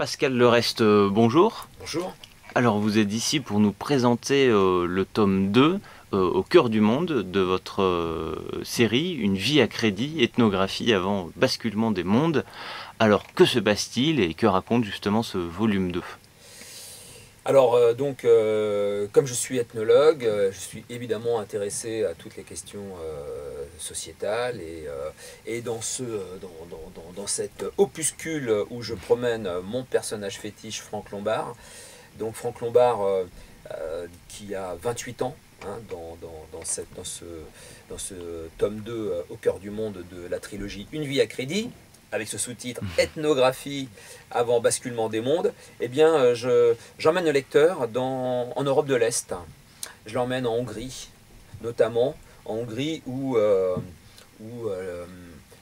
Pascal Lereste, bonjour. Bonjour. Alors vous êtes ici pour nous présenter le tome 2, Au cœur du monde, de votre série Une vie à crédit, ethnographie avant basculement des mondes. Alors que se passe-t-il et que raconte justement ce volume 2? Alors comme je suis ethnologue, je suis évidemment intéressé à toutes les questions sociétales et dans cet opuscule où je promène mon personnage fétiche Franck Lombard. Donc Franck Lombard qui a 28 ans hein, dans ce tome 2 Au cœur du monde de la trilogie Une vie à crédit, avec ce sous-titre Ethnographie avant basculement des mondes, eh bien, j'emmène le lecteur en Europe de l'Est. Je l'emmène en Hongrie, notamment en Hongrie où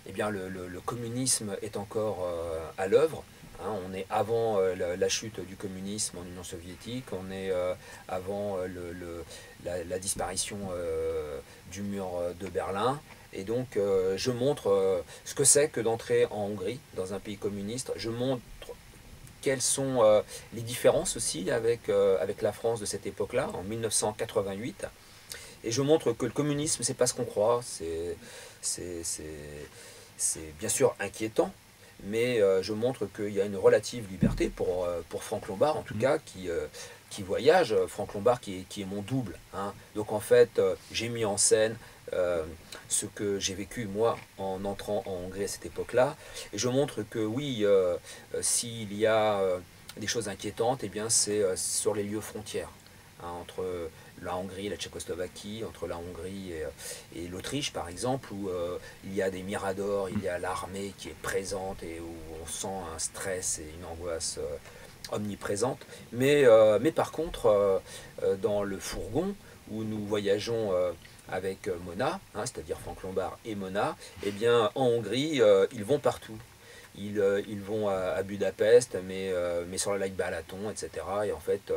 eh bien, le communisme est encore à l'œuvre. Hein, on est avant la chute du communisme en Union soviétique, on est avant la disparition du mur de Berlin. Et donc je montre ce que c'est que d'entrer en Hongrie, dans un pays communiste. Je montre quelles sont les différences aussi avec la France de cette époque-là, en 1988. Et je montre que le communisme, c'est pas ce qu'on croit, c'est bien sûr inquiétant, mais je montre qu'il y a une relative liberté pour Franck Lombard, en tout cas, qui voyage. Franck Lombard qui est mon double. Hein. Donc en fait, j'ai mis en scène ce que j'ai vécu moi en entrant en Hongrie à cette époque-là. Et je montre que oui, s'il y a des choses inquiétantes, eh bien c'est sur les lieux frontières. Hein, entre la Hongrie et la Tchécoslovaquie, entre la Hongrie et l'Autriche par exemple, où il y a des miradors, il y a l'armée qui est présente et où on sent un stress et une angoisse omniprésente. Mais par contre, dans le fourgon où nous voyageons avec Mona, hein, c'est-à-dire Franck Lombard et Mona, eh bien en Hongrie, ils vont partout. Ils vont à Budapest, mais sur le lac Balaton, etc. Et en fait,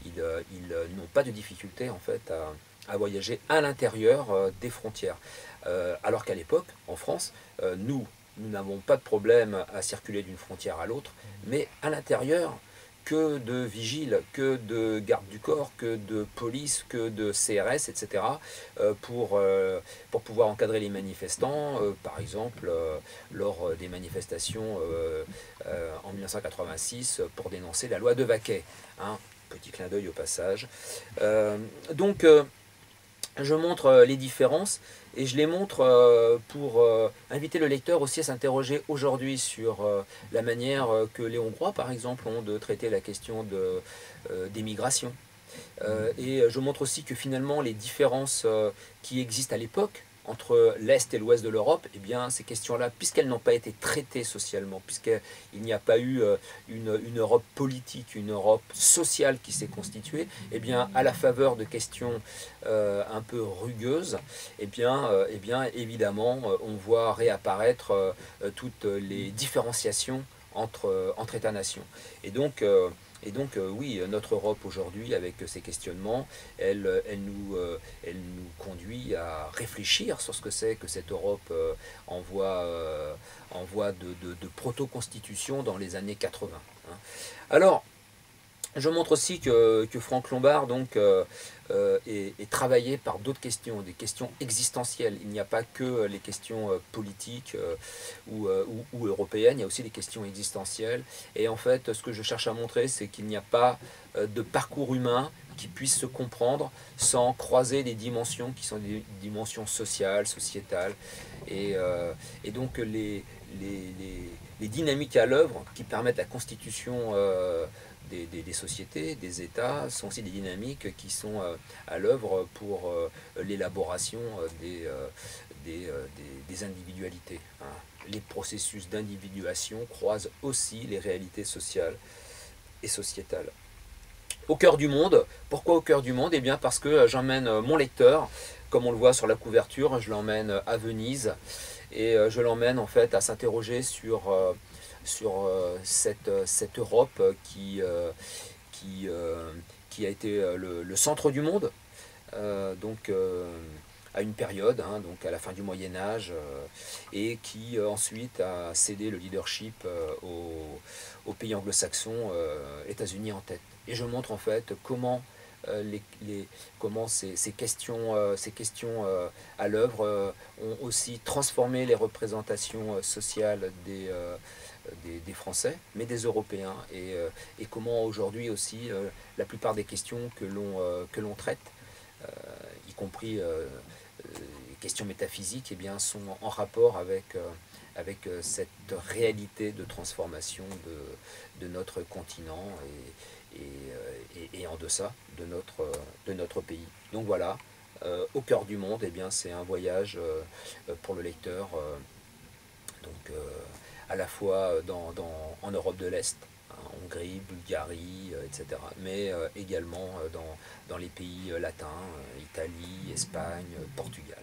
ils n'ont pas de difficulté en fait, à voyager à l'intérieur des frontières. Alors qu'à l'époque, en France, nous n'avons pas de problème à circuler d'une frontière à l'autre, mais à l'intérieur, que de vigiles, que de gardes du corps, que de police, que de CRS, etc. Pour pouvoir encadrer les manifestants, par exemple lors des manifestations en 1986 pour dénoncer la loi de Vaquet. Hein, petit clin d'œil au passage. Donc je montre les différences et je les montre pour inviter le lecteur aussi à s'interroger aujourd'hui sur la manière que les Hongrois, par exemple, ont de traiter la question des migrations. Et je montre aussi que finalement les différences qui existent à l'époque entre l'Est et l'Ouest de l'Europe, eh bien, ces questions-là, puisqu'elles n'ont pas été traitées socialement, puisqu'il n'y a pas eu une Europe politique, une Europe sociale qui s'est constituée, eh bien, à la faveur de questions un peu rugueuses, eh bien, évidemment, on voit réapparaître toutes les différenciations entre États-nations. Et donc, oui, notre Europe aujourd'hui, avec ces questionnements, elle nous conduit à réfléchir sur ce que c'est que cette Europe en voie de proto-constitution dans les années 80. Hein. Alors, je montre aussi que Franck Lombard donc, est travaillé par d'autres questions, des questions existentielles. Il n'y a pas que les questions politiques ou européennes, il y a aussi des questions existentielles. Et en fait, ce que je cherche à montrer, c'est qu'il n'y a pas de parcours humain qui puisse se comprendre sans croiser des dimensions qui sont des dimensions sociales, sociétales. Et donc les dynamiques à l'œuvre qui permettent la constitution des sociétés, des États, sont aussi des dynamiques qui sont à l'œuvre pour l'élaboration des individualités. Hein. Les processus d'individuation croisent aussi les réalités sociales et sociétales. Au cœur du monde, pourquoi au cœur du monde? Eh bien parce que j'emmène mon lecteur, comme on le voit sur la couverture, je l'emmène à Venise et je l'emmène en fait à s'interroger sur cette Europe qui a été le centre du monde. Donc à une période, hein, donc à la fin du Moyen-Âge, et qui ensuite a cédé le leadership aux pays anglo-saxons, États-Unis en tête. Et je montre en fait comment comment ces questions à l'œuvre ont aussi transformé les représentations sociales des Français, mais des Européens, et comment aujourd'hui aussi la plupart des questions que l'on traite, y compris les questions métaphysiques, eh bien, sont en rapport avec cette réalité de transformation de notre continent et en deçà de notre pays. Donc voilà, au cœur du monde, eh bien, c'est un voyage pour le lecteur, donc, à la fois en Europe de l'Est, hein, Hongrie, Bulgarie, etc., mais également dans les pays latins, Italie, Espagne, Portugal.